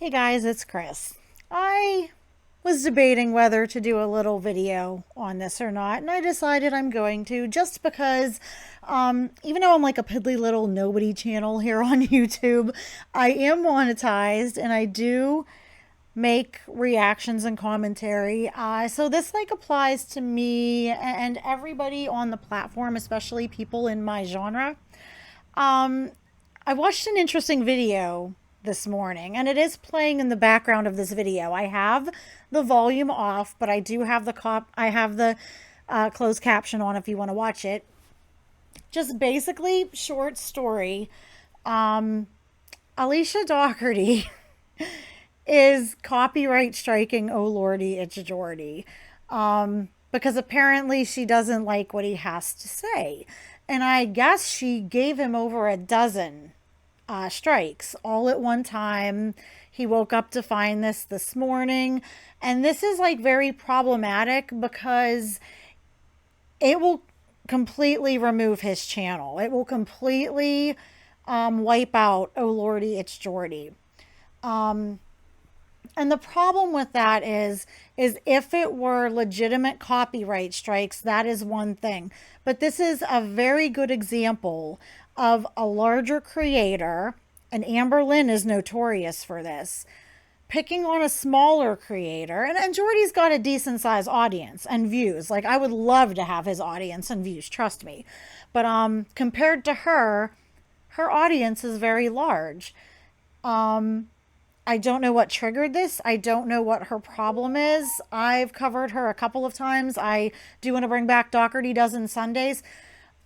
Hey guys, it's Chris. I was debating whether to do a little video on this or not, and I decided I'm going to just because, even though I'm like a piddly little nobody channel here on YouTube, I am monetized and I do make reactions and commentary. So this like applies to me and everybody on the platform, especially people in my genre. Um, I watched an interesting video this morning, and it is playing in the background of this video. I have the volume off, but I do have the closed caption on if you want to watch it. Just basically short story. Um, Alicia Dougherty is copyright striking "Oh Lordy, it's Jordy," because apparently she doesn't like what he has to say, and I guess she gave him over a dozen strikes all at one time. He woke up to find this morning, and this is like very problematic because it will completely remove his channel. It will completely wipe out "Oh Lordy, it's Jordy." And the problem with that is if it were legitimate copyright strikes, that is one thing. But this is a very good example of a larger creator, and Amber Lynn is notorious for this, picking on a smaller creator. And Jordy's got a decent sized audience and views. Like, I would love to have his audience and views, trust me. But compared to her audience is very large. I don't know what triggered this. I don't know what her problem is. I've covered her a couple of times. I do want to bring back Dougherty Dozen Sundays.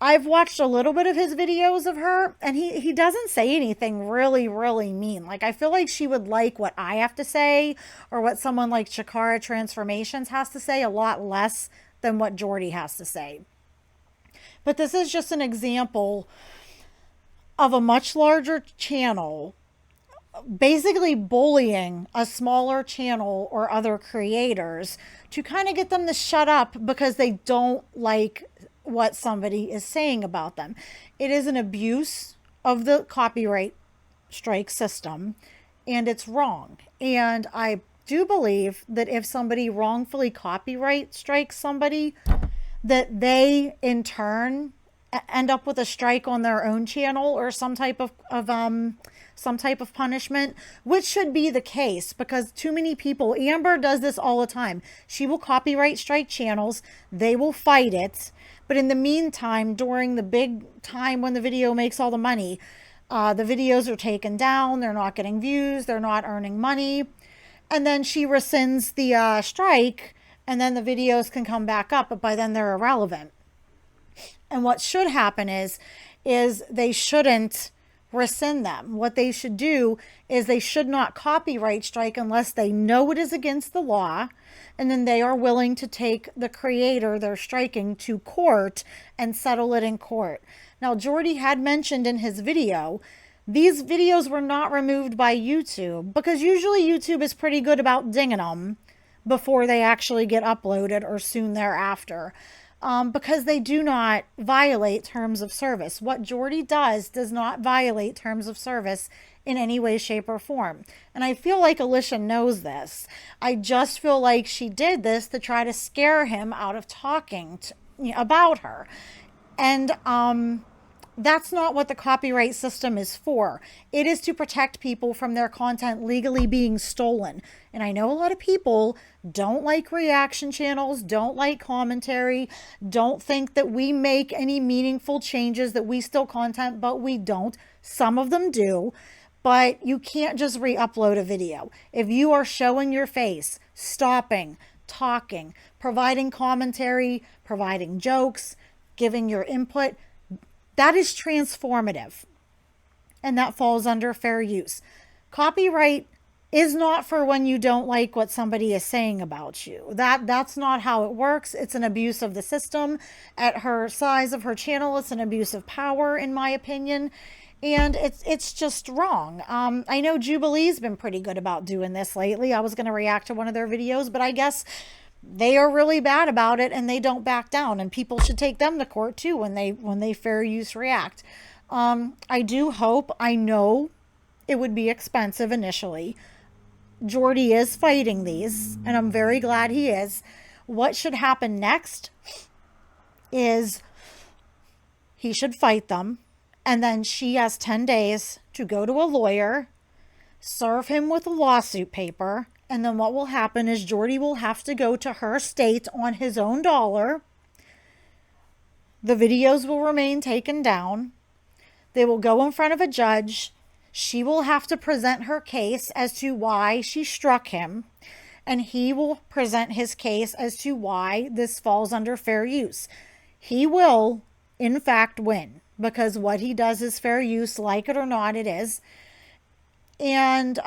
I've watched a little bit of his videos of her, and he doesn't say anything really, really mean. Like, I feel like she would like what I have to say or what someone like Chikara Transformations has to say a lot less than what Jordy has to say. But this is just an example of a much larger channel basically bullying a smaller channel or other creators to kind of get them to shut up because they don't like what somebody is saying about them. It is an abuse of the copyright strike system, and it's wrong. And I do believe that if somebody wrongfully copyright strikes somebody, that they in turn end up with a strike on their own channel or some type of punishment, which should be the case because too many people, Amber does this all the time. She will copyright strike channels, they will fight it, but in the meantime, during the big time when the video makes all the money, the videos are taken down, they're not getting views, they're not earning money, and then she rescinds the strike, and then the videos can come back up, but by then they're irrelevant. And what should happen is they shouldn't rescind them. What they should do is they should not copyright strike unless they know it is against the law, and then they are willing to take the creator they're striking to court and settle it in court. Now, Jordy had mentioned in his video, these videos were not removed by YouTube because usually YouTube is pretty good about dinging them before they actually get uploaded or soon thereafter. Because they do not violate terms of service. What Jordy does not violate terms of service in any way, shape, or form. And I feel like Alicia knows this. I just feel like she did this to try to scare him out of talking about her. And that's not what the copyright system is for. It is to protect people from their content legally being stolen. And I know a lot of people don't like reaction channels, don't like commentary, don't think that we make any meaningful changes, that we steal content, but we don't. Some of them do. But you can't just re-upload a video. If you are showing your face, stopping, talking, providing commentary, providing jokes, giving your input, that is transformative, and that falls under fair use. Copyright is not for when you don't like what somebody is saying about you. That's not how it works. It's an abuse of the system. At her size of her channel, it's an abuse of power, in my opinion, and it's just wrong. I know Jubilee's been pretty good about doing this lately. I was going to react to one of their videos, but I guess they are really bad about it and they don't back down, and people should take them to court too when they fair use react. I do hope, I know it would be expensive initially. Jordy is fighting these, and I'm very glad he is. What should happen next is he should fight them, and then she has 10 days to go to a lawyer, serve him with a lawsuit paper, and then what will happen is Jordy will have to go to her state on his own dollar. The videos will remain taken down. They will go in front of a judge. She will have to present her case as to why she struck him, and he will present his case as to why this falls under fair use. He will, in fact, win, because what he does is fair use, like it or not, it is. And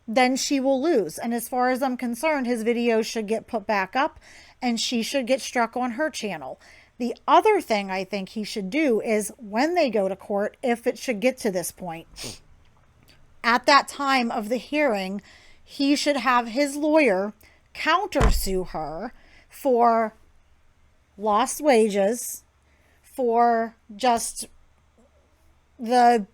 then she will lose. And as far as I'm concerned, his videos should get put back up, and she should get struck on her channel. The other thing I think he should do is when they go to court, if it should get to this point, at that time of the hearing, he should have his lawyer countersue her for lost wages, for just the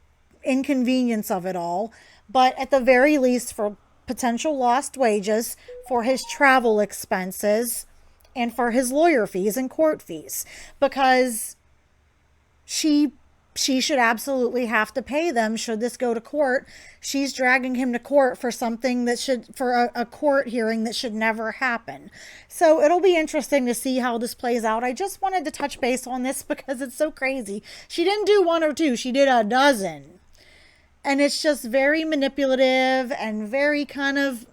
inconvenience of it all, but at the very least for potential lost wages, for his travel expenses, and for his lawyer fees and court fees, because she should absolutely have to pay them should this go to court. She's dragging him to court for something that should, for a court hearing that should never happen. So it'll be interesting to see how this plays out. I just wanted to touch base on this because it's so crazy. She didn't do one or two, she did a dozen. And it's just very manipulative and very kind of,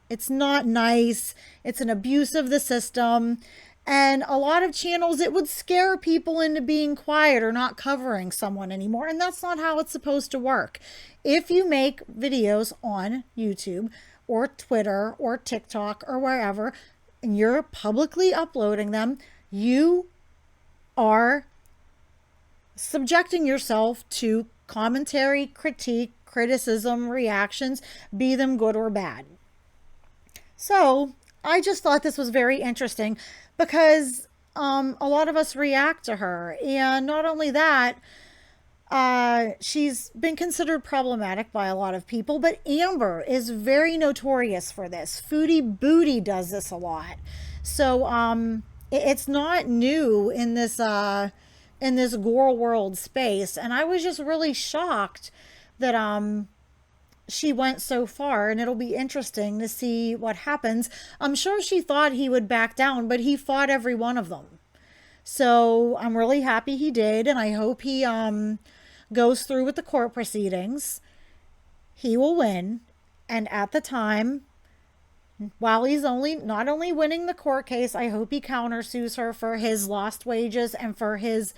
it's not nice. It's an abuse of the system. And a lot of channels, it would scare people into being quiet or not covering someone anymore. And that's not how it's supposed to work. If you make videos on YouTube or Twitter or TikTok or wherever, and you're publicly uploading them, you are subjecting yourself to commentary, critique, criticism, reactions, be them good or bad. So I just thought this was very interesting because a lot of us react to her. And not only that, she's been considered problematic by a lot of people, but Amber is very notorious for this. Foodie Booty does this a lot. So it's not new in this gorl world space. And I was just really shocked that she went so far, and it'll be interesting to see what happens. I'm sure she thought he would back down, but he fought every one of them. So I'm really happy he did, and I hope he goes through with the court proceedings. He will win, and at the time, while he's not only winning the court case, I hope he countersues her for his lost wages and for his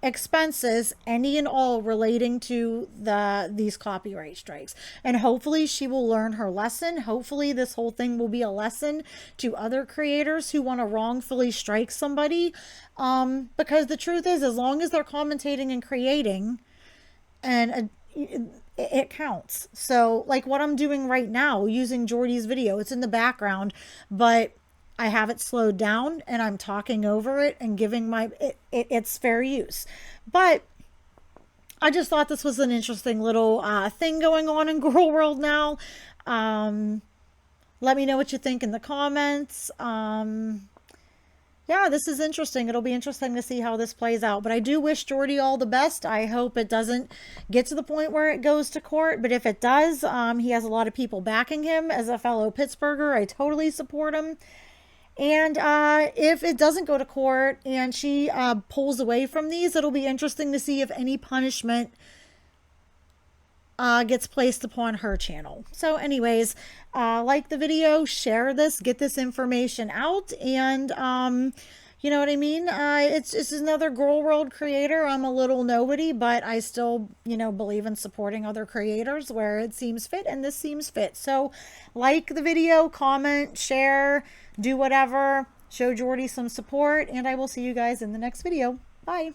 expenses, any and all relating to these copyright strikes. And hopefully she will learn her lesson. Hopefully this whole thing will be a lesson to other creators who want to wrongfully strike somebody, because the truth is, as long as they're commentating and creating, and it counts. So like what I'm doing right now using Jordy's video, it's in the background, but I have it slowed down and I'm talking over it and giving it's fair use. But I just thought this was an interesting little thing going on in Girl World now. Let me know what you think in the comments. Yeah, this is interesting. It'll be interesting to see how this plays out. But I do wish Jordy all the best. I hope it doesn't get to the point where it goes to court. But if it does, he has a lot of people backing him. As a fellow Pittsburgher, I totally support him. And if it doesn't go to court and she pulls away from these, it'll be interesting to see if any punishment gets placed upon her channel. So anyways, like the video, share this, get this information out, and you know what I mean? It's another Girl World creator. I'm a little nobody, but I still, believe in supporting other creators where it seems fit, and this seems fit. So like the video, comment, share, do whatever, show Jordy some support, and I will see you guys in the next video. Bye.